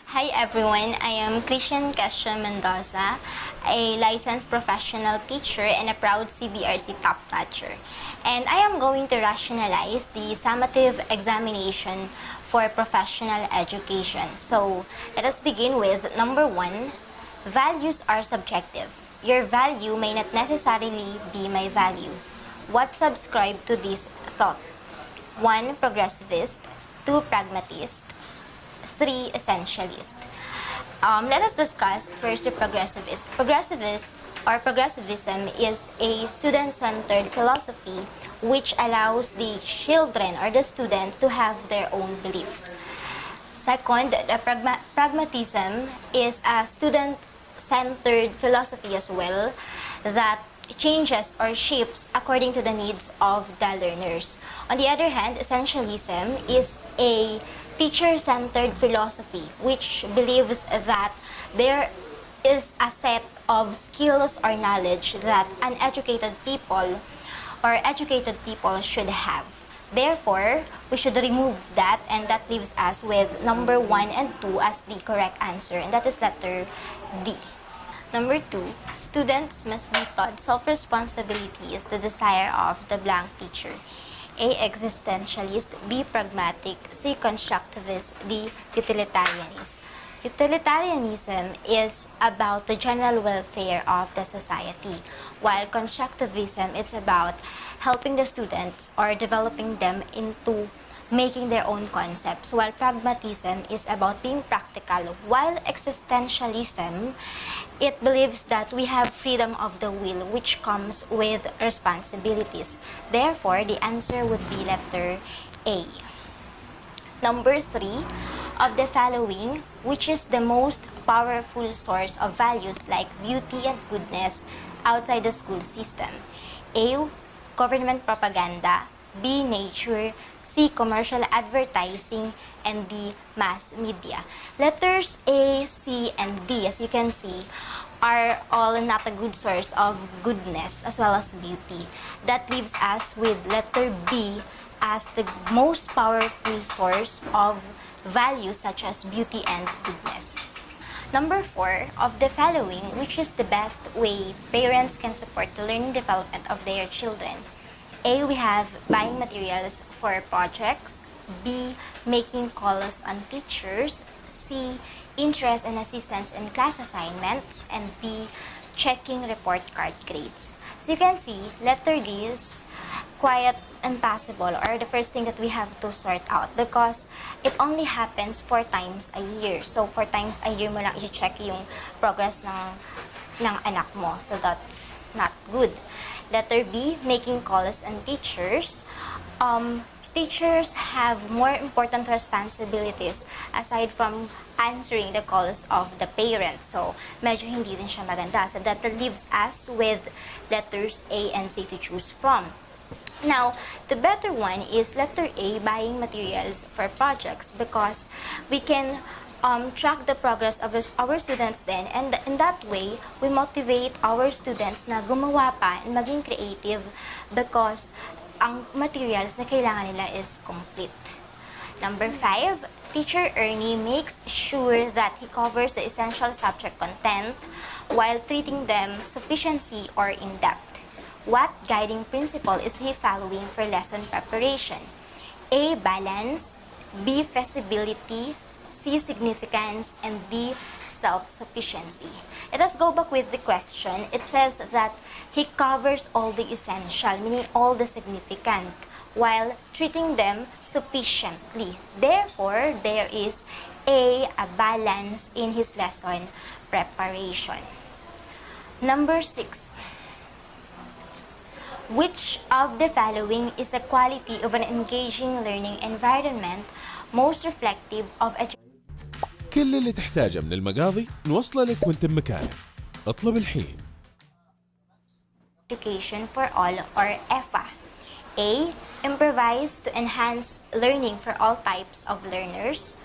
Hi everyone, I am Christian Cassia Mendoza, a licensed professional teacher and a proud CBRC top notcher. And I am going to rationalize the summative examination for professional education. So let us begin with number 1. Values are subjective. Your value may not necessarily be my value. What subscribe to this thought? 1. Progressivist. 2. Pragmatist. 3. Essentialist. Let us discuss first the progressivist. Progressivism is a student-centered philosophy which allows the children or the students to have their own beliefs. Second, the pragmatism is a student-centered philosophy as well that changes or shifts according to the needs of the learners. On the other hand, essentialism is a teacher-centered philosophy which believes that there is a set of skills or knowledge that uneducated people or educated people should have. Therefore, we should remove that, and that leaves us with number 1 and 2 as the correct answer, and that is letter D. Number 2, students must be taught self-responsibility is the desire of the blank teacher. A. Existentialist. B. Pragmatic. C. Constructivist. D. Utilitarianist. Utilitarianism is about the general welfare of the society, while constructivism is about helping the students or developing them into making their own concepts, while pragmatism is about being practical, while existentialism, it believes that we have freedom of the will which comes with responsibilities. Therefore, the answer would be letter A. Number 3, of the following, which is the most powerful source of values like beauty and goodness outside the school system? A. Government propaganda. B. Nature. C. Commercial advertising. And D. Mass media. Letters A, C, and D, as you can see, are all not a good source of goodness as well as beauty. That leaves us with letter B as the most powerful source of values such as beauty and goodness. Number 4, of the following, which is the best way parents can support the learning development of their children? A. We have buying materials for projects. B. Making calls on teachers. C. Interest and assistance in class assignments. And D. Checking report card grades. So you can see, letter D is quite impossible, or the first thing that we have to sort out, because it only happens 4 times a year. So 4 times a year mo lang i-check yung progress ng anak mo. So that's not good. Letter B, making calls on teachers. Teachers have more important responsibilities aside from answering the calls of the parents. So, medyo hindi din siya maganda. So, that leaves us with letters A and C to choose from. Now, the better one is letter A, buying materials for projects, because we can track the progress of our students then, and in that way, we motivate our students na gumawa pa and maging creative because ang materials na kailangan nila is complete. Number 5, Teacher Ernie makes sure that he covers the essential subject content while treating them sufficiency or in-depth. What guiding principle is he following for lesson preparation? A. Balance. B. Feasibility. C. Significance. And D. Self-sufficiency. Let us go back with the question. It says that he covers all the essential, meaning all the significant, while treating them sufficiently. Therefore, there is a balance in his lesson preparation. Number 6. Which of the following is the quality of an engaging learning environment most reflective of كل اللي تحتاجه من المقاضي نوصله لك وانت بمكانك. اطلب الحين. Education for all, or EFA. A. Improvise to enhance learning for all types of learners.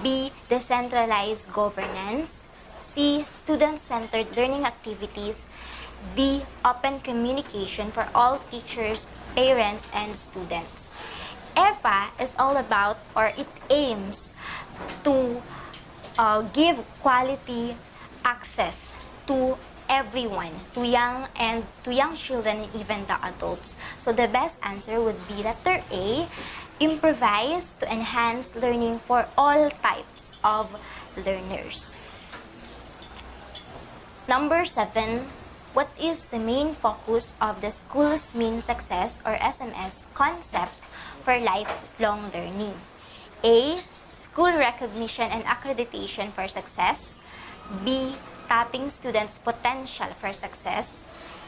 B. Decentralized governance. C. Student-centered learning activities. D. open communication for all teachers, parents, and students. EFA is all about, or it aims to give quality access to everyone, to young children and even the adults. So the best answer would be letter A, improvise to enhance learning for all types of learners. Number 7, what is the main focus of the School's Mean Success or SMS concept for lifelong learning? A, school recognition and accreditation for success. B, tapping students' potential for success.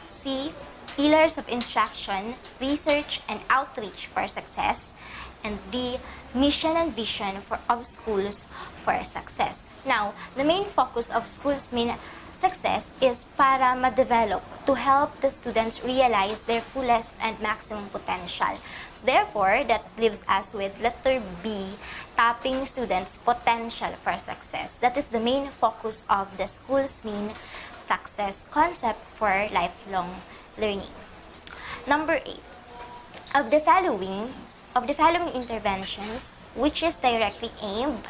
C, pillars of instruction, research, and outreach for success. And D, mission and vision of schools for success. Now, the main focus of schools' mean success is para ma-develop, to help the students realize their fullest and maximum potential. So therefore, that leaves us with letter B, tapping students' potential for success. That is the main focus of the school's mean success concept for lifelong learning. Number 8, of the following interventions, which is directly aimed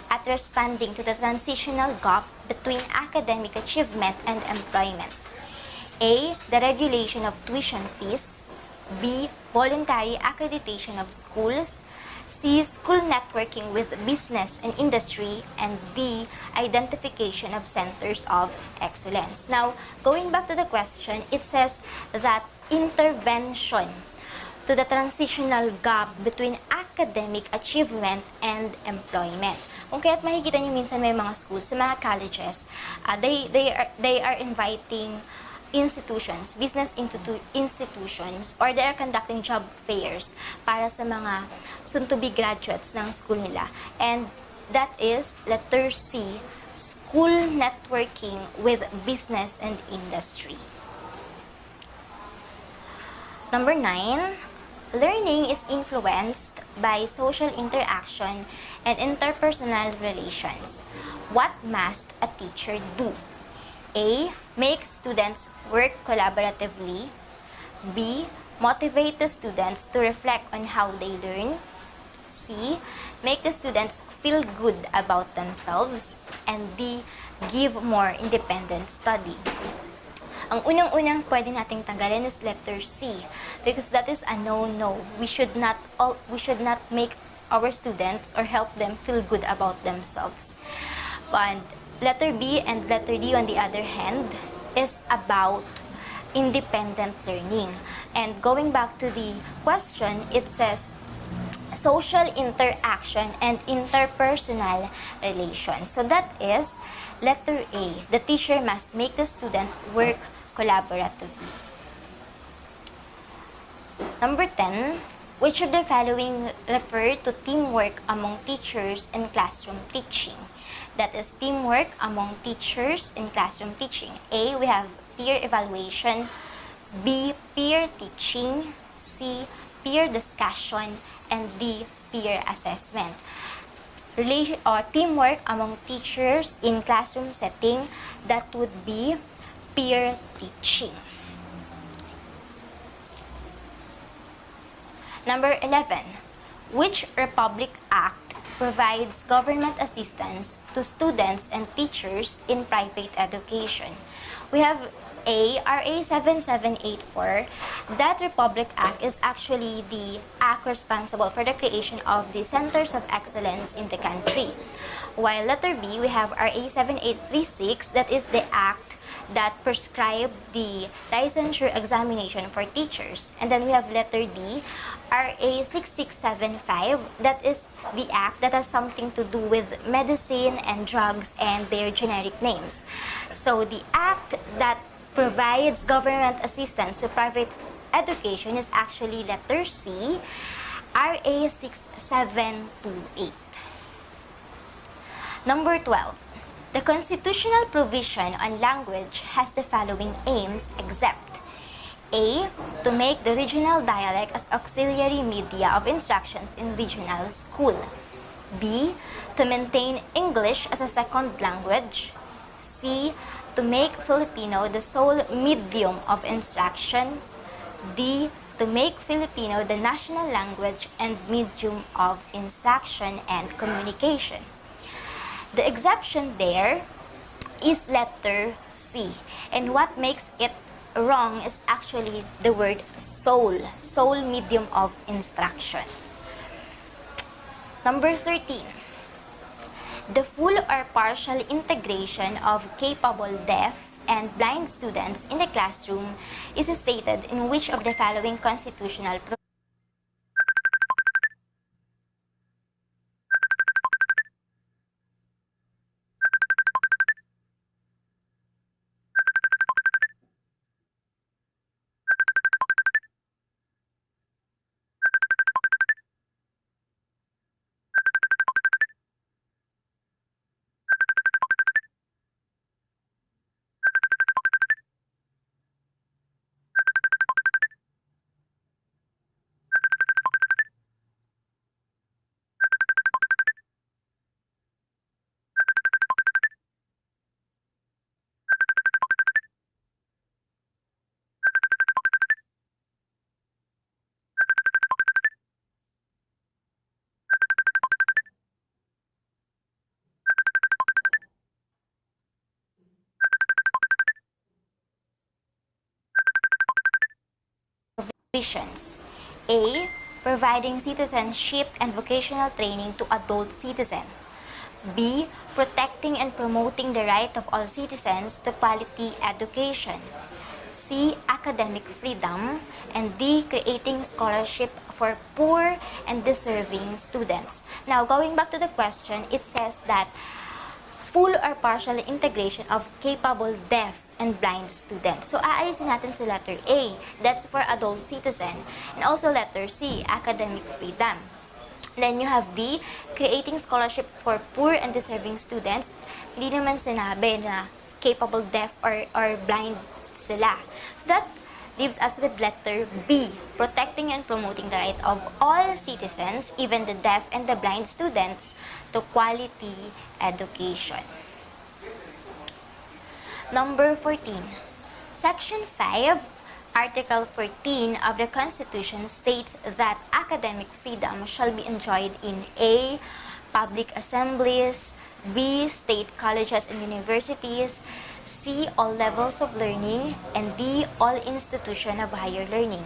at responding to the transitional gap between academic achievement and employment? A, the regulation of tuition fees. B, voluntary accreditation of schools. C, school networking with business and industry. And D, identification of centers of excellence. Now, going back to the question, it says that intervention to the transitional gap between academic achievement and employment. Kung kaya't makikita niyo minsan may mga schools, sa mga colleges, they are inviting institutions, business institutions, or they are conducting job fairs para sa mga soon-to-be graduates ng school nila. And that is letter C, school networking with business and industry. Number 9, learning is influenced by social interaction and interpersonal relations. What must a teacher do? A, make students work collaboratively. B, motivate the students to reflect on how they learn. C, make the students feel good about themselves. And D, give more independent study. Ang unang-unang pwede nating tanggalin is letter C, because that is a no-no. We should not make our students or help them feel good about themselves. And letter B and letter D, on the other hand, is about independent learning. And going back to the question, it says social interaction and interpersonal relations. So that is letter A. The teacher must make the students work collaboratively. Number 10, which of the following refer to teamwork among teachers in classroom teaching? That is teamwork among teachers in classroom teaching. A, we have peer evaluation. B, peer teaching. C, peer discussion. And D, peer assessment. Teamwork among teachers in classroom setting, that would be peer teaching. Number 11, which Republic Act provides government assistance to students and teachers in private education? We have A, RA 7784. That Republic Act is actually the act responsible for the creation of the centers of excellence in the country. While letter B, we have RA 7836. That is the act that prescribe the licensure examination for teachers. And then we have letter D, RA 6675. That is the act that has something to do with medicine and drugs and their generic names. So the act that provides government assistance to private education is actually letter C, RA 6728. Number 12, the constitutional provision on language has the following aims except A, to make the regional dialect as auxiliary media of instructions in regional school. B, to maintain English as a second language. C, to to make Filipino the sole medium of instruction. D. To make Filipino the national language and medium of instruction and communication. The exception there is letter C. And what makes it wrong is actually the word sole medium of instruction. Number 13. The full or partial integration of capable deaf and blind students in the classroom is stated in which of the following constitutional provisions? A. Providing citizenship and vocational training to adult citizens. B. Protecting and promoting the right of all citizens to quality education. C. Academic freedom. And D. Creating scholarship for poor and deserving students. Now, going back to the question, it says that full or partial integration of capable deaf and blind students. So, aalisin natin sa letter A. That's for adult citizen. And also letter C, academic freedom. Then you have D, creating scholarship for poor and deserving students. Hindi naman sinabi na capable deaf or blind sila. So, that leaves us with letter B, protecting and promoting the right of all citizens, even the deaf and the blind students, to quality education. Number 14. Section 5, Article 14 of the Constitution states that academic freedom shall be enjoyed in A. Public assemblies, B. State colleges and universities, C. All levels of learning, and D. All institutions of higher learning.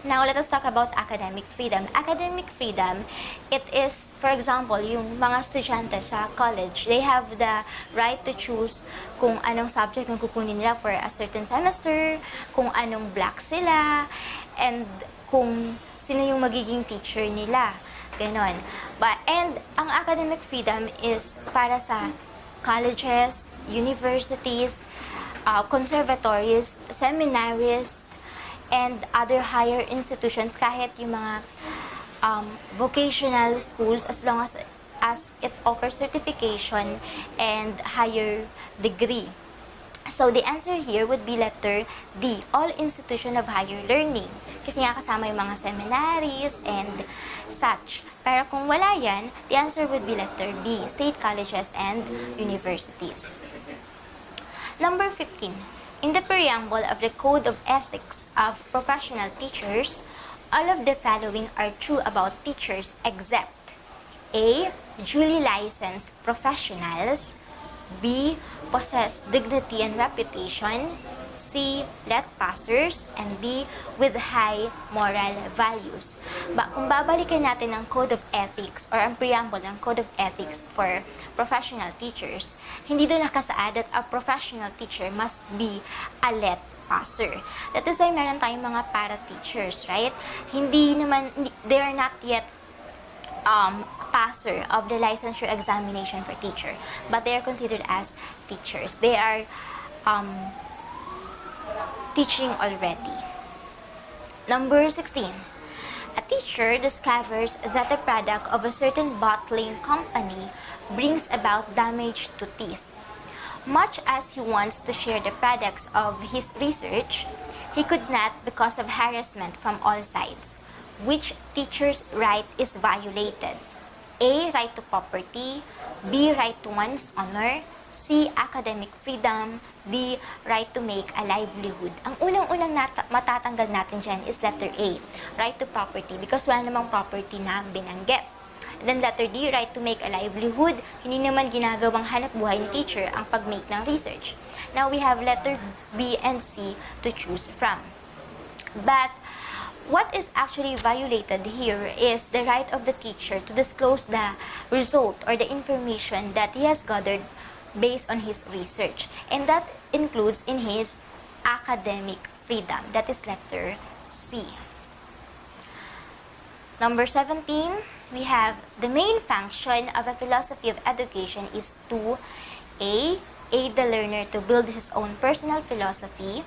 Now, let us talk about academic freedom. Academic freedom, it is, for example, yung mga estudyante sa college, they have the right to choose kung anong subject ang kukunin nila for a certain semester, kung anong block sila, and kung sino yung magiging teacher nila. Ganon. And ang academic freedom is para sa colleges, universities, conservatories, seminaries, and other higher institutions, kahit yung mga vocational schools, as long as it offers certification and higher degree. So, the answer here would be letter D, all institution of higher learning. Kasi nga kasama yung mga seminaries and such. Pero kung wala yan, the answer would be letter B, state colleges and universities. Number 15. In the preamble of the Code of Ethics of Professional Teachers, all of the following are true about teachers except A. Duly licensed professionals, B. Possess dignity and reputation, C. Let passers, and D. With high moral values. Kung babalikan natin ang Code of Ethics or ang preamble ng Code of Ethics for professional teachers, hindi doon nakasaad that a professional teacher must be a let passer. That is why meron tayong mga para-teachers, right? They are not yet passer of the licensure examination for teacher, but they are considered as teachers. They are teaching already. Number 16. A teacher discovers that the product of a certain bottling company brings about damage to teeth. Much as he wants to share the products of his research, he could not because of harassment from all sides. Which teacher's right is violated? A. Right to property, B. Right to one's honor, C. Academic freedom. D. Right to make a livelihood. Ang unang-unang matatanggal natin dyan is letter A, right to property, because wala namang property na binanggit. And then letter D, right to make a livelihood. Hindi naman ginagawang hanap buhay ng teacher ang pag-make ng research. Now we have letter B and C to choose from. But what is actually violated here is the right of the teacher to disclose the result or the information that he has gathered based on his research. And that includes in his academic freedom. That is letter C. Number 17, we have the main function of a philosophy of education is to A. Aid the learner to build his own personal philosophy.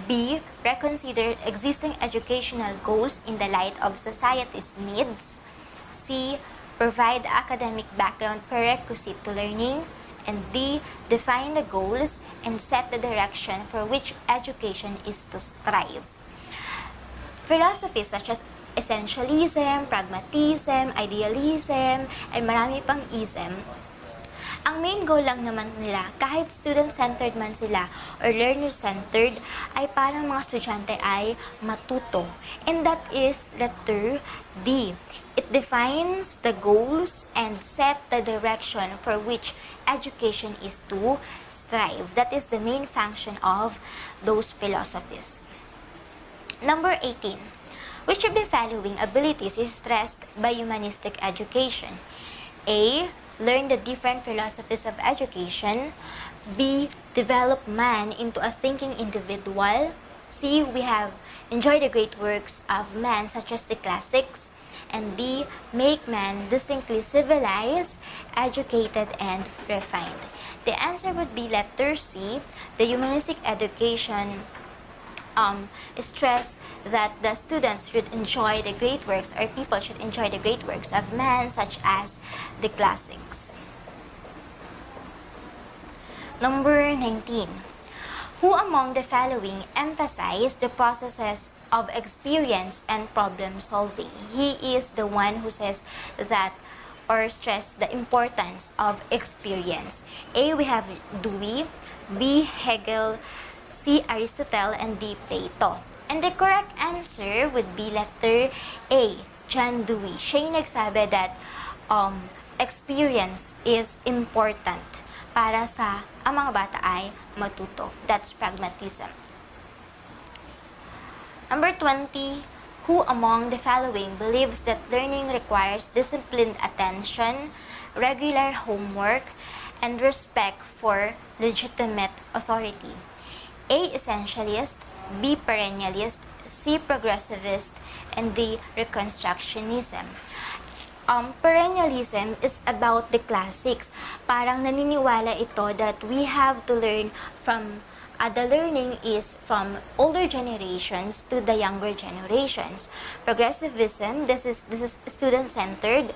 B. Reconsider existing educational goals in the light of society's needs. C. Provide academic background prerequisite to learning. And D. Define the goals and set the direction for which education is to strive. Philosophies such as essentialism, pragmatism, idealism, and marami pang ism, ang main goal lang naman nila, kahit student-centered man sila or learner-centered, ay parang mga estudyante ay matuto. And that is letter D. It defines the goals and set the direction for which education is to strive. That is the main function of those philosophies. Number 18. Which of the following abilities is stressed by humanistic education? A. Learn the different philosophies of education. B. Develop man into a thinking individual. C. We have enjoy the great works of man such as the classics. And D. Make man distinctly civilized, educated, and refined. The answer would be letter C. The humanistic education stress that the students should enjoy the great works, or people should enjoy the great works of man such as the classics. Number 19. Who among the following emphasize the processes of experience and problem solving? He is the one who says that or stress the importance of experience. A. We have Dewey. B. Hegel. C. Aristotle, and D. Plato. And the correct answer would be letter A. John Dewey. Siya yung nagsabi that experience is important para sa ang mga bata ay matuto. That's pragmatism. Number 20. Who among the following believes that learning requires disciplined attention, regular homework, and respect for legitimate authority? A. Essentialist, B. Perennialist, C. Progressivist, and D. Reconstructionism. Perennialism is about the classics. Parang naniniwala ito that we have to learn from, the learning is from older generations to the younger generations. Progressivism, this is student-centered.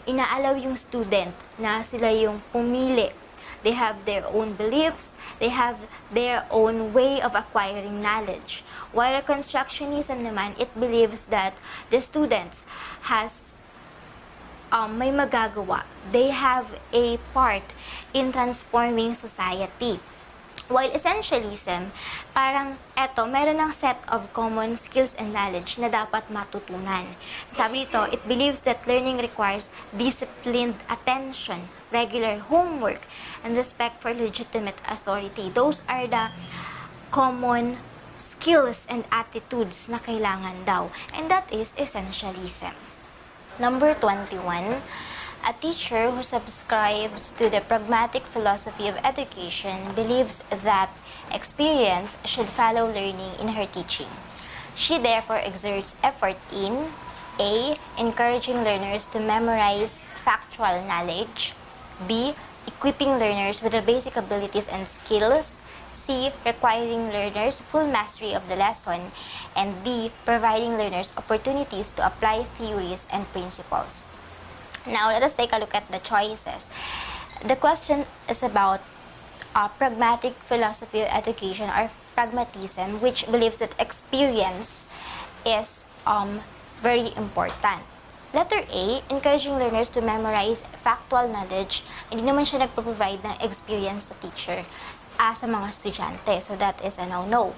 Inaalaw yung student na sila yung pumili. They have their own beliefs, they have their own way of acquiring knowledge. While Reconstructionism naman, it believes that the students has may magagawa. They have a part in transforming society. While Essentialism, parang meron ng set of common skills and knowledge na dapat matutunan. Sabi dito, it believes that learning requires disciplined attention, regular homework, and respect for legitimate authority. Those are the common skills and attitudes na kailangan daw. And that is Essentialism. Number 21. A teacher who subscribes to the pragmatic philosophy of education believes that experience should follow learning in her teaching. She therefore exerts effort in A. Encouraging learners to memorize factual knowledge. B. Equipping learners with the basic abilities and skills. C. Requiring learners full mastery of the lesson. And D. Providing learners opportunities to apply theories and principles. Now, let us take a look at the choices. The question is about pragmatic philosophy of education, or pragmatism, which believes that experience is very important. Letter A, encouraging learners to memorize factual knowledge. Hindi naman siya nagpo-provide ng experience sa teacher sa mga estudyante. So that is a no-no.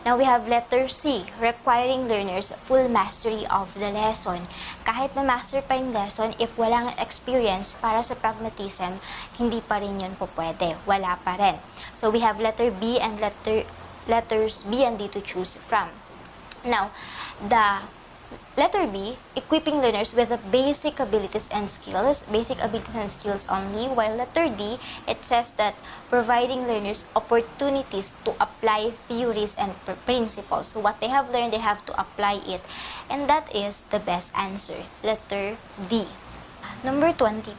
Now we have letter C, requiring learners full mastery of the lesson. Kahit ma-master pa yung lesson, if walang experience para sa pragmatism, hindi pa rin yun po pwede. Wala pa rin. So we have letter B and letters B and D to choose from. Now, the letter B, equipping learners with the basic abilities and skills only, while letter D, it says that providing learners opportunities to apply theories and principles. So what they have learned, they have to apply it. And that is the best answer, letter D. Number 22,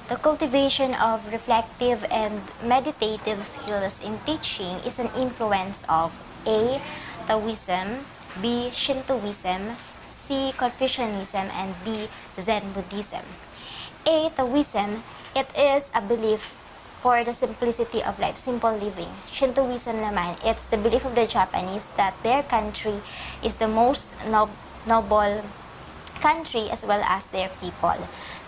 the cultivation of reflective and meditative skills in teaching is an influence of A, Taoism, B, Shintoism, C, Confucianism, and D, Zen Buddhism. A, Taoism, it is a belief for the simplicity of life, simple living. Shintoism naman, it's the belief of the Japanese that their country is the most noble country as well as their people.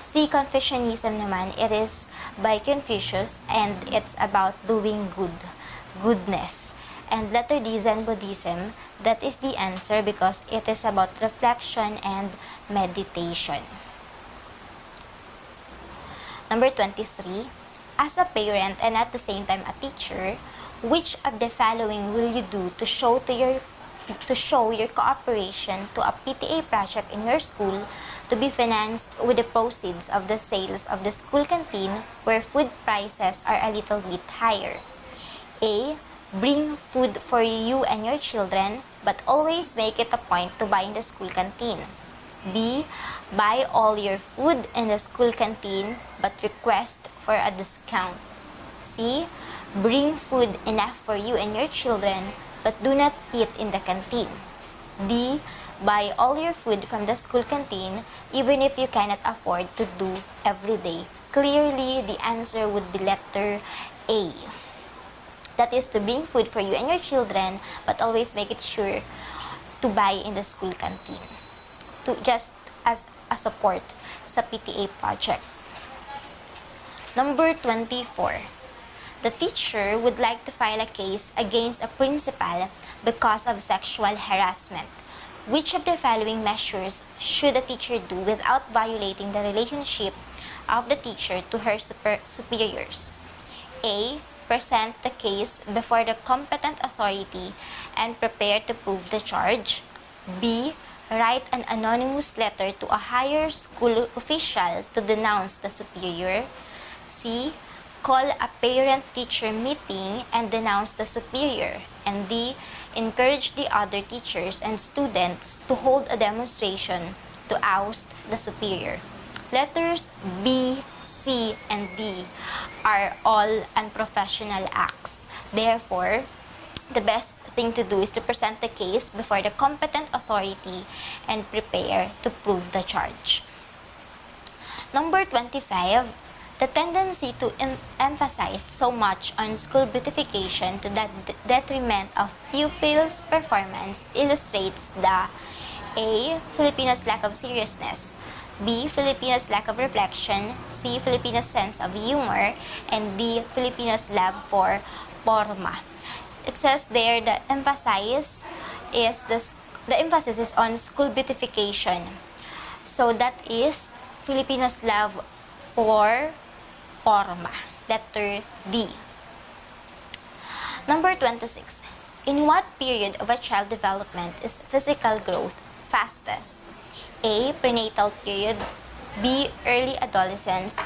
C, Confucianism naman, it is by Confucius and it's about doing goodness. And letter D, Zen Buddhism, that is the answer because it is about reflection and meditation. Number 23, as a parent and at the same time a teacher, which of the following will you do to show your cooperation to a PTA project in your school to be financed with the proceeds of the sales of the school canteen where food prices are a little bit higher? A, bring food for you and your children, but always make it a point to buy in the school canteen. B, buy all your food in the school canteen, but request for a discount. C, bring food enough for you and your children, but do not eat in the canteen. D, buy all your food from the school canteen, even if you cannot afford to do every day. Clearly, the answer would be letter A. That is to bring food for you and your children, but always make it sure to buy in the school canteen. Just as a support sa PTA project. Number 24. The teacher would like to file a case against a principal because of sexual harassment. Which of the following measures should a teacher do without violating the relationship of the teacher to her superiors? A, present the case before the competent authority and prepare to prove the charge. B, write an anonymous letter to a higher school official to denounce the superior. C, call a parent-teacher meeting and denounce the superior. And D, encourage the other teachers and students to hold a demonstration to oust the superior. Letters B, C, and D are all unprofessional acts. Therefore, the best thing to do is to present the case before the competent authority and prepare to prove the charge. Number 25, the tendency to emphasize so much on school beautification to the detriment of pupils' performance illustrates the A, Filipinos' lack of seriousness, B, Filipinos' lack of reflection, C, Filipinos' sense of humor, and D, Filipinos' love for forma. It says there the emphasis is on school beautification. So that is Filipinos' love for forma. Letter D. Number 26. In what period of a child development is physical growth fastest? A, prenatal period, B, early adolescence,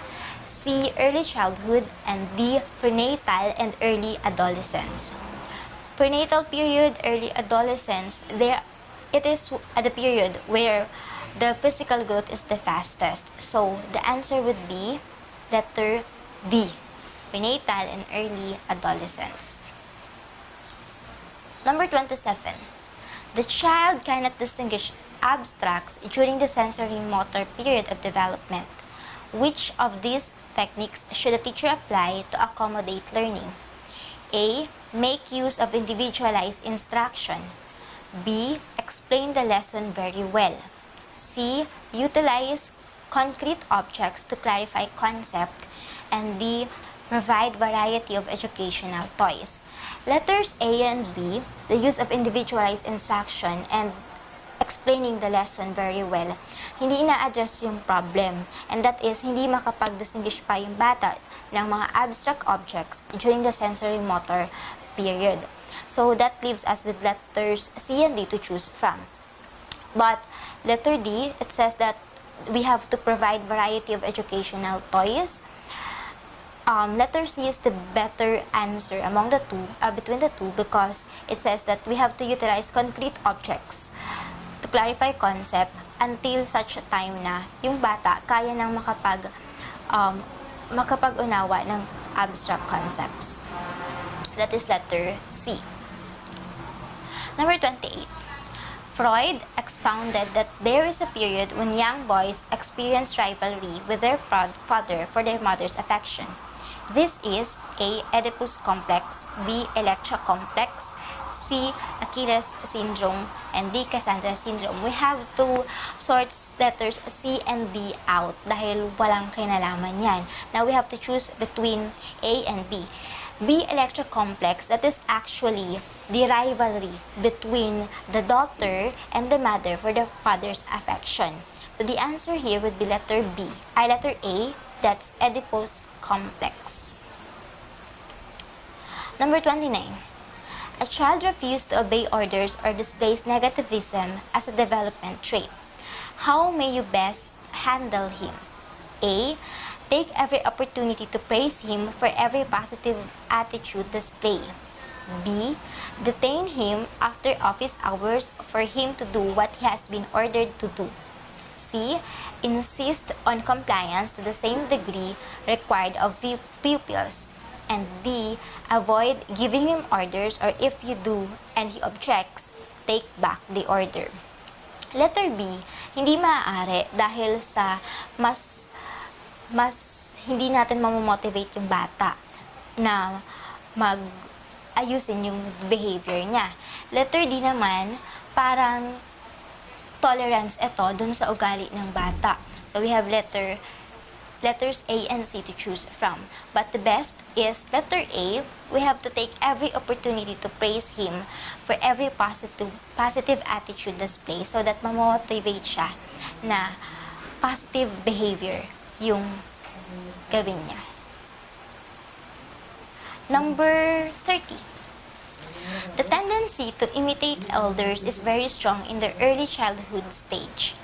C, early childhood, and D, prenatal and early adolescence. Prenatal period, early adolescence, it is the period where the physical growth is the fastest. So the answer would be letter D, prenatal and early adolescence. Number 27. The child cannot distinguish abstracts during the sensory motor period of development. Which of these techniques should a teacher apply to accommodate learning? A, make use of individualized instruction. B, explain the lesson very well. C. Utilize concrete objects to clarify concept. And D. Provide variety of educational toys. Letters A and B, the use of individualized instruction and explaining the lesson very well, hindi ina-address yung problem, and that is, hindi makapag-distinguish pa yung bata ng mga abstract objects during the sensory motor period. So that leaves us with letters C and D to choose from. But letter D, it says that we have to provide variety of educational toys. Letter C is the better answer among the two, between the two, because it says that we have to utilize concrete objects to clarify concept until such a time na yung bata kaya nang makapag-unawa ng abstract concepts. That is letter C. Number 28. Freud expounded that there is a period when young boys experience rivalry with their father for their mother's affection. This is A. Oedipus complex, B. Electra complex, C. Achilles syndrome, and D. Cassandra syndrome. We have to sort letters C and D out dahil walang kinalaman yan. Now we have to choose between A and B. B. Electra complex, that is actually the rivalry between the daughter and the mother for the father's affection. So the answer here would be letter A, that's Oedipus complex. Number 29. A child refused to obey orders or displays negativism as a development trait. How may you best handle him? A. Take every opportunity to praise him for every positive attitude display. B. Detain him after office hours for him to do what he has been ordered to do. C. Insist on compliance to the same degree required of pupils. And D. Avoid giving him orders, or if you do and he objects, take back the order. Letter B, hindi maaari dahil sa mas hindi natin mamomotivate yung bata na ayusin yung behavior niya. Letter D naman, parang tolerance ito dun sa ugali ng bata. So we have letters A and C to choose from. But the best is letter A. We have to take every opportunity to praise him for every positive attitude display so that mamotivate siya na positive behavior yung gawin niya. Number 30. The tendency to imitate elders is very strong in the early childhood stage.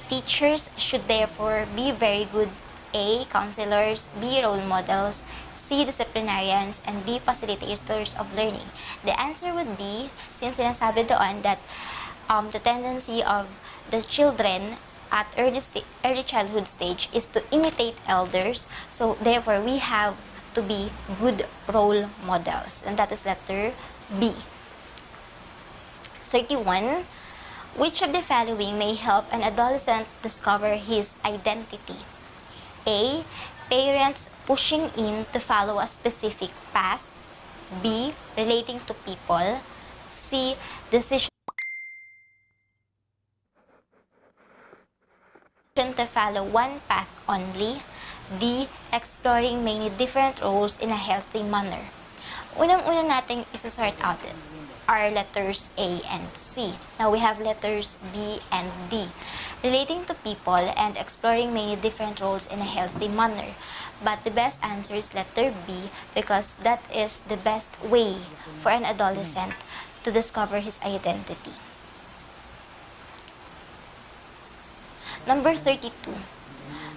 Teachers should therefore be very good A. Counselors, B. Role models, C. Disciplinarians, and D. Facilitators of learning. The answer would be, since sinasabi doon that the tendency of the children at early childhood stage is to imitate elders, so therefore we have to be good role models, and that is letter B. 31. Which of the following may help an adolescent discover his identity? A. Parents pushing in to follow a specific path. B. Relating to people. C. Decision to follow one path only. D. Exploring many different roles in a healthy manner. Unang-una nating isa-sort out are letters A and C. Now we have letters B and D. Relating to people and exploring many different roles in a healthy manner. But the best answer is letter B because that is the best way for an adolescent to discover his identity. Number 32.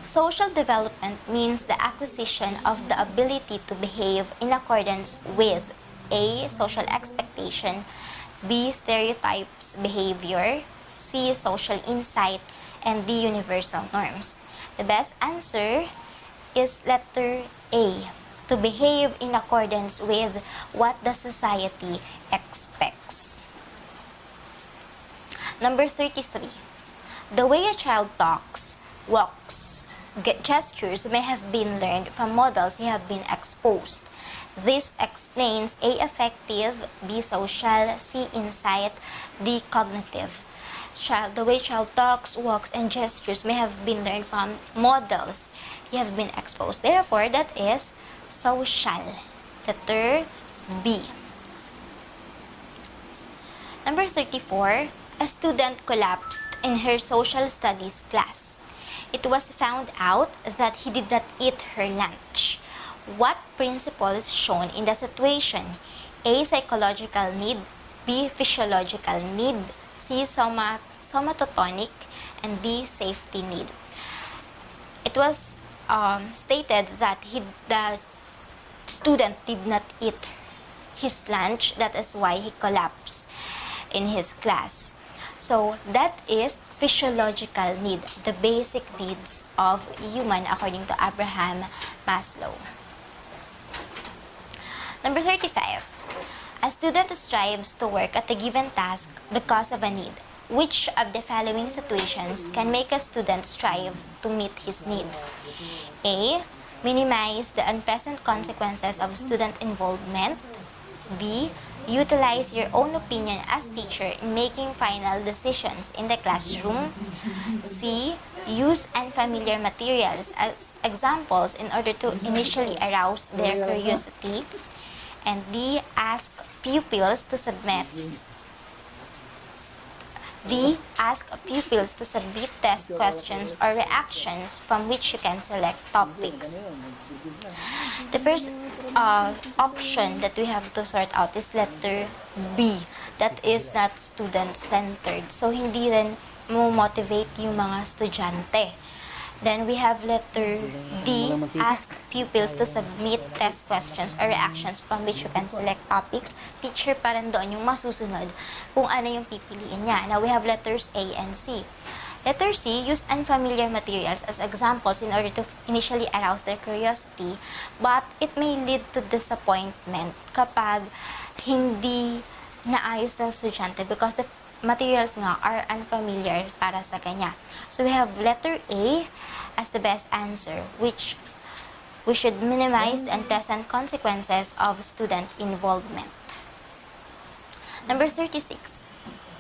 Social development means the acquisition of the ability to behave in accordance with A. Social expectation, B. Stereotypes behavior, C. Social insight, and D. Universal norms. The best answer is letter A. To behave in accordance with what the society expects. Number 33. The way a child talks, walks, gestures may have been learned from models he have been exposed. This explains A. Affective, B. Social, C. Insight, D. Cognitive. the way child talks, walks, and gestures may have been learned from models he have been exposed. Therefore, that is social. Letter B. Number 34, a student collapsed in her social studies class. It was found out that he did not eat her lunch. What principle is shown in the situation? A. Psychological need. B. Physiological need. C. Somatotonic. And D. Safety need. It was stated that the student did not eat his lunch. That is why he collapsed in his class. So that is physiological need, the basic needs of human according to Abraham Maslow. Number 35. A student strives to work at a given task because of a need. Which of the following situations can make a student strive to meet his needs? A. Minimize the unpleasant consequences of student involvement. B. Utilize your own opinion as teacher in making final decisions in the classroom. C. Use unfamiliar materials as examples in order to initially arouse their curiosity. And D. Ask pupils to submit test questions or reactions from which you can select topics. The first option that we have to sort out is letter B. That is not student-centered. So, hindi rin motivate yung mga estudyante. Then we have letter D, ask pupils to submit test questions or reactions from which you can select topics. Teacher pa rin doon yung masusunod kung ano yung pipiliin niya. Now we have letters A and C. Letter C, use unfamiliar materials as examples in order to initially arouse their curiosity, but it may lead to disappointment kapag hindi naayos ng estudyante because the materials nga are unfamiliar para sa kanya. So we have letter A as the best answer, which we should minimize the unpleasant consequences of student involvement. Number 36.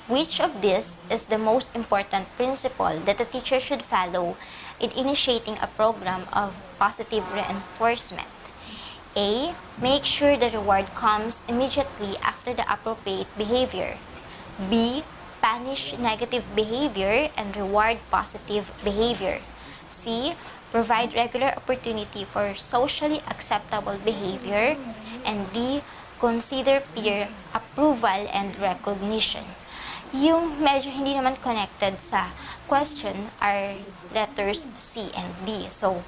Which of these is the most important principle that a teacher should follow in initiating a program of positive reinforcement? A. Make sure the reward comes immediately after the appropriate behavior. B. Punish negative behavior and reward positive behavior. C. Provide regular opportunity for socially acceptable behavior. And D. Consider peer approval and recognition. Yung medyo hindi naman connected sa question are letters C and D. So,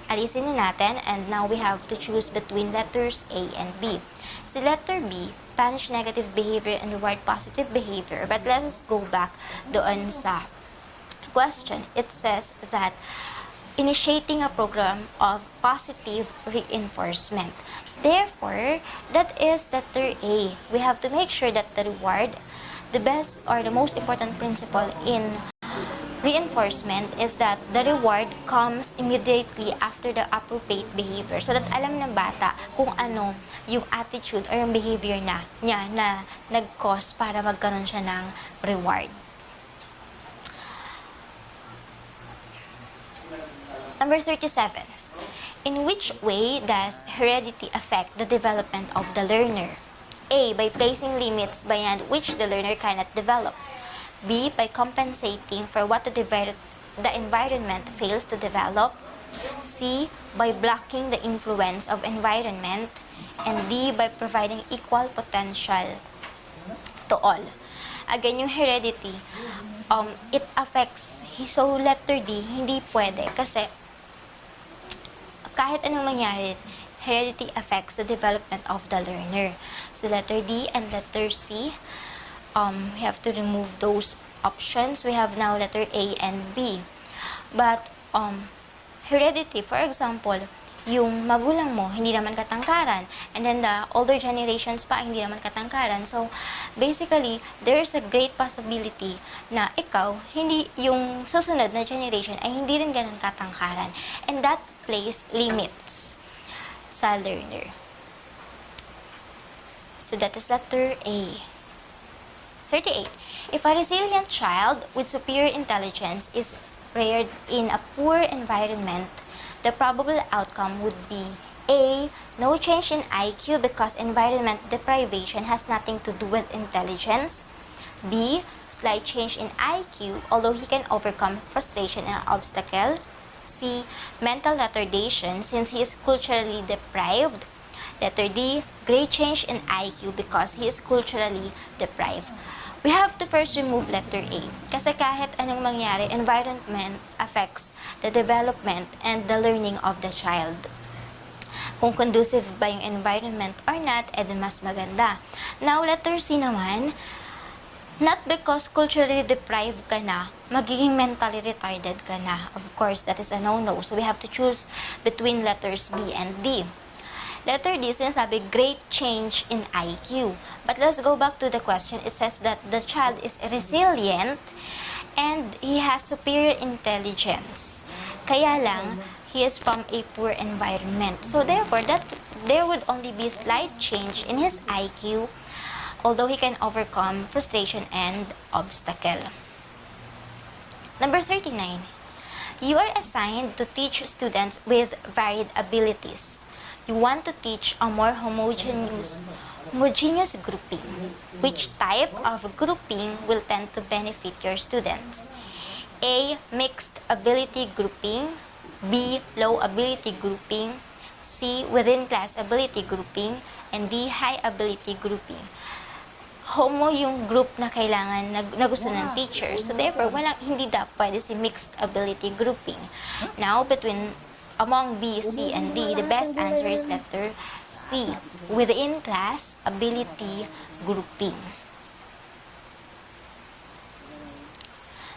alisin na natin and now we have to choose between letters A and B. Si letter B, punish negative behavior and reward positive behavior. But let us go back doon sa question. It says that initiating a program of positive reinforcement. Therefore, that is letter A. We have to make sure that the reward, the best or the most important principle in reinforcement is that the reward comes immediately after the appropriate behavior. So that alam ng bata kung ano yung attitude or yung behavior niya na nag-cause para magkaroon siya ng reward. Number 37. In which way does heredity affect the development of the learner? A. By placing limits beyond which the learner cannot develop. B. By compensating for what the environment fails to develop. C. By blocking the influence of environment. And D. By providing equal potential to all. Again, yung heredity, it affects, so letter D, hindi pwede kasi kahit anong mangyari, heredity affects the development of the learner. So letter D and letter C, we have to remove those options. We have now letter A and B. But heredity, for example, yung magulang mo, hindi naman katangkaran. And then the older generations pa, hindi naman katangkaran. So, basically, there's a great possibility na ikaw, hindi, yung susunod na generation ay hindi rin ganun katangkaran. And that place limits sa learner. So, that is letter A. 38. If a resilient child with superior intelligence is reared in a poor environment, the probable outcome would be A. No change in IQ because environment deprivation has nothing to do with intelligence. B. Slight change in IQ although he can overcome frustration and obstacle. C. Mental retardation since he is culturally deprived. Letter D. Great change in IQ because he is culturally deprived. We have to first remove letter A kasi kahit anong mangyari, environment affects the development and the learning of the child. Kung conducive ba yung environment or not, edi mas maganda. Now, letter C naman, not because culturally deprived ka na, magiging mentally retarded ka na. Of course, that is a no-no. So, we have to choose between letters B and D. Letter D, sinasabi, great change in IQ. But let's go back to the question. It says that the child is resilient and he has superior intelligence. Kaya lang, he is from a poor environment. So therefore, that there would only be slight change in his IQ, although he can overcome frustration and obstacle. Number 39. You are assigned to teach students with varied abilities. You want to teach a more homogeneous grouping. Which type of grouping will tend to benefit your students? A. Mixed ability grouping. B. Low ability grouping. C. Within class ability grouping. And D. High ability grouping. Homo yung group na kailangan na gusto ng teacher. So therefore, hindi pwede si mixed ability grouping. Now, among B, C, and D, the best answer is letter C, within class ability grouping.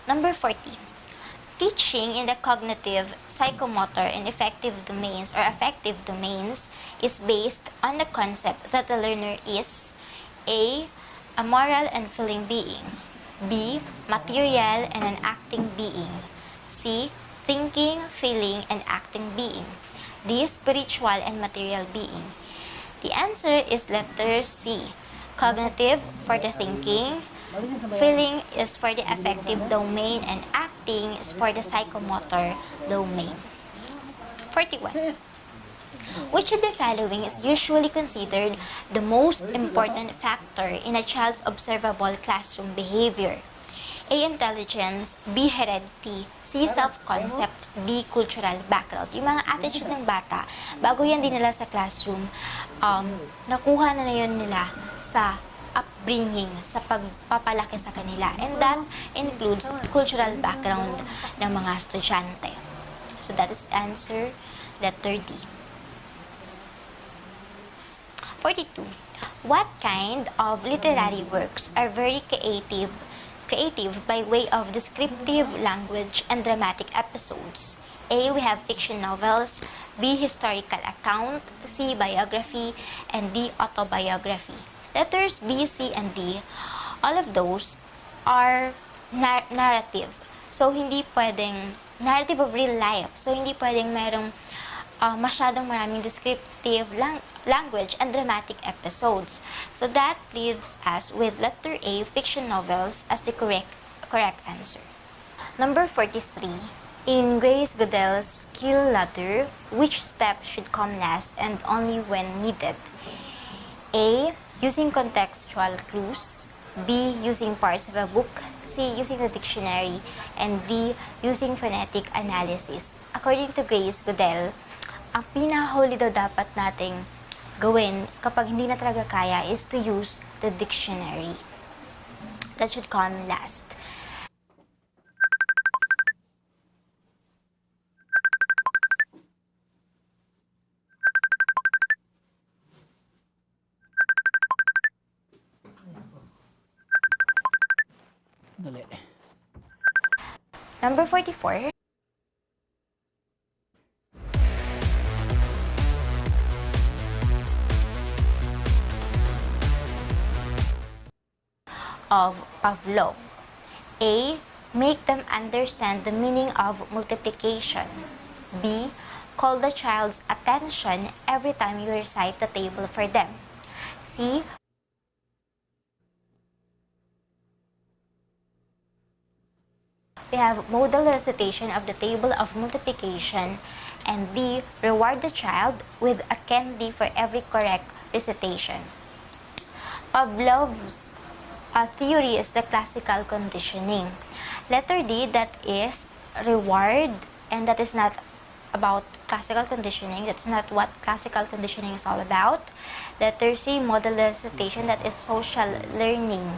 Number 40. Teaching in the cognitive, psychomotor, and affective domains is based on the concept that the learner is A. A moral and feeling being. B. Material and an acting being. C. Thinking, feeling, and acting being. D. Spiritual and material being. The answer is letter C. Cognitive for the thinking, feeling is for the affective domain, and acting is for the psychomotor domain. 41. Which of the following is usually considered the most important factor in a child's observable classroom behavior? A. Intelligence, B. Heredity, C. Self-concept, D. Cultural background. Yung mga attitude ng bata, bago yan dinala sa classroom, nakuha na yun nila sa upbringing, sa pagpapalaki sa kanila. And that includes cultural background ng mga estudyante. So that is answer letter D. 42. What kind of literary works are very creative by way of descriptive language and dramatic episodes? A. We have fiction novels. B. Historical account. C. Biography. And D. Autobiography. Letters B, C, and D, all of those are narrative. So, hindi pwedeng narrative of real life. So, hindi pwedeng mayroong masyadong maraming descriptive language and dramatic episodes. So that leaves us with letter A, fiction novels, as the correct answer. Number 43. In Grace Goodell's skill ladder, which step should come last and only when needed? A. Using contextual clues. B. Using parts of a book. C. Using the dictionary. And D. Using phonetic analysis. According to Grace Goodell, ang pinakahuli daw dapat nating gawin kapag hindi na talaga kaya is to use the dictionary. That should come last. Number 44. Of law. A. Make them understand the meaning of multiplication. B. Call the child's attention every time you recite the table for them. C. we have model recitation of the table of multiplication, and D, reward the child with a candy for every correct recitation. Pavlov's theory is the classical conditioning. Letter D, that is reward, and that is not about classical conditioning. That's not what classical conditioning is all about. Letter C, model recitation, that is social learning.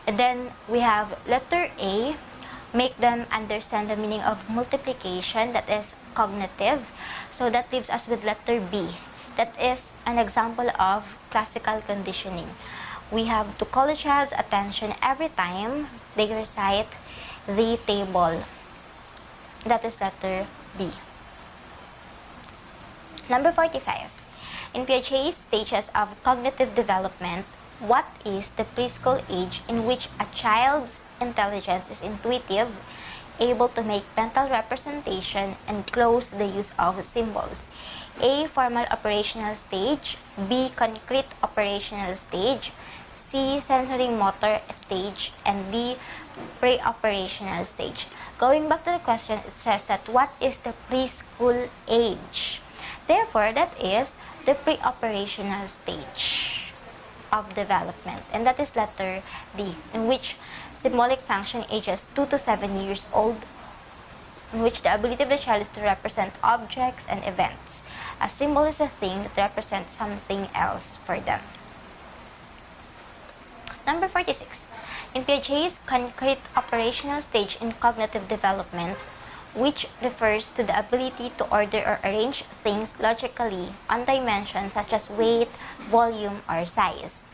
Then we have letter A, make them understand the meaning of multiplication, that is cognitive. So that leaves us with letter B, that is an example of classical conditioning. We have to call the child's attention every time they recite the table. That is letter B. Number 45. In Piaget's stages of cognitive development, what is the preschool age in which a child's intelligence is intuitive, able to make mental representation, and close the use of symbols? A, formal operational stage. B, concrete operational stage. C, sensory motor stage. And D, pre-operational stage. Going back to the question, it says that what is the preschool age? Therefore, that is the pre-operational stage of development. And that is letter D, in which symbolic function ages 2 to 7 years old, in which the ability of the child is to represent objects and events. A symbol is a thing that represents something else for them. Number 46. In Piaget's concrete operational stage in cognitive development, which refers to the ability to order or arrange things logically on dimensions such as weight, volume, or size.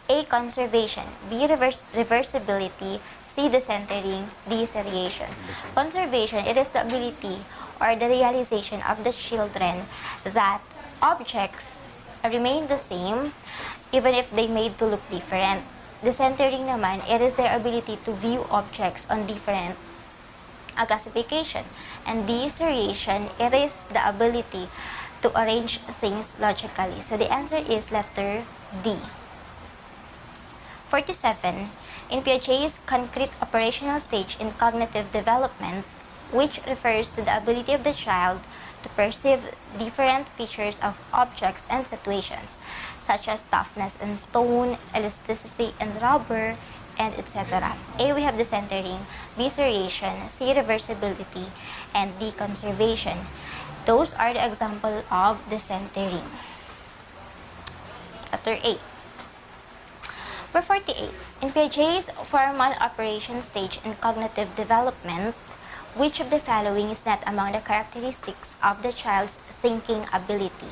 A, conservation. B, reversibility. C, decentering. D, seriation. Conservation, it is the ability or the realization of the children that objects remain the same even if they made to look different. Decentering naman, it is their ability to view objects on different classification. And D, seriation, it is the ability to arrange things logically. So the answer is letter D. 47. In Piaget's concrete operational stage in cognitive development, which refers to the ability of the child to perceive different features of objects and situations, such as toughness in stone, elasticity in rubber, and etc. A, we have decentering. B, seriation. C, reversibility. And D, conservation. Those are the example of decentering. Letter A. Number 48. In Piaget's formal operation stage in cognitive development, which of the following is not among the characteristics of the child's thinking ability?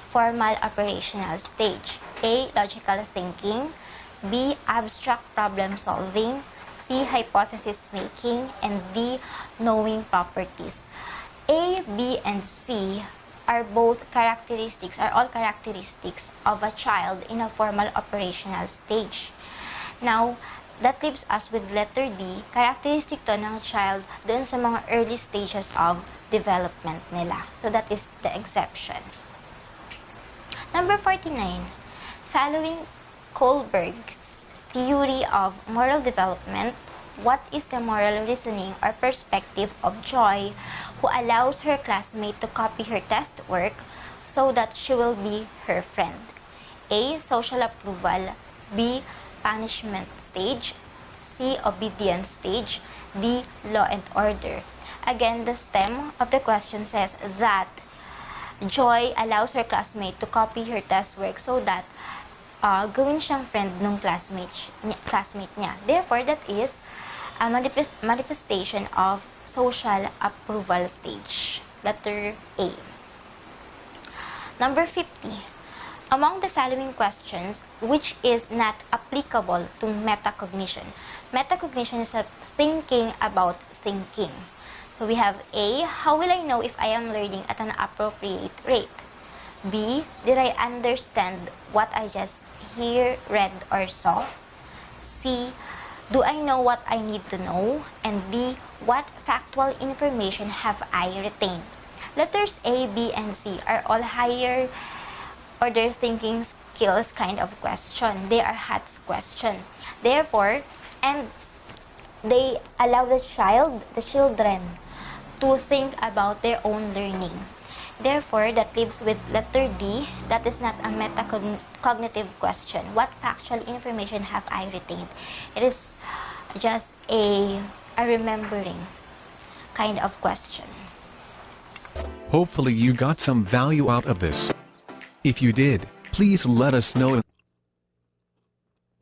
Formal operational stage. A, logical thinking. B, abstract problem solving. C, hypothesis making. And D, knowing properties. A, B, and C are all characteristics of a child in a formal operational stage. Now, that leaves us with letter D, characteristic to ng child doon sa mga early stages of development nila. So that is the exception. Number 49. Following Kohlberg's theory of moral development, what is the moral reasoning or perspective of Joy, who allows her classmate to copy her test work so that she will be her friend? A, social approval. B, punishment stage. C, obedience stage. D, law and order. Again, the stem of the question says that Joy allows her classmate to copy her test work so that gawin siyang friend ng classmate niya. Therefore, that is a manifestation of social approval stage. Letter A. Number 50. Among the following questions, which is not applicable to metacognition? Metacognition is a thinking about thinking. So we have A, how will I know if I am learning at an appropriate rate? B, did I understand what I just hear, read, or saw? C, do I know what I need to know? And D, what factual information have I retained? Letters A, B, and C are all higher order thinking skills kind of question. They are HATS question. Therefore, and they allow the children, to think about their own learning. Therefore, that leaves with letter D, that is not a metacognitive question. What factual information have I retained? It is just a remembering kind of question. Hopefully you got some value out of this. If you did, please let us know.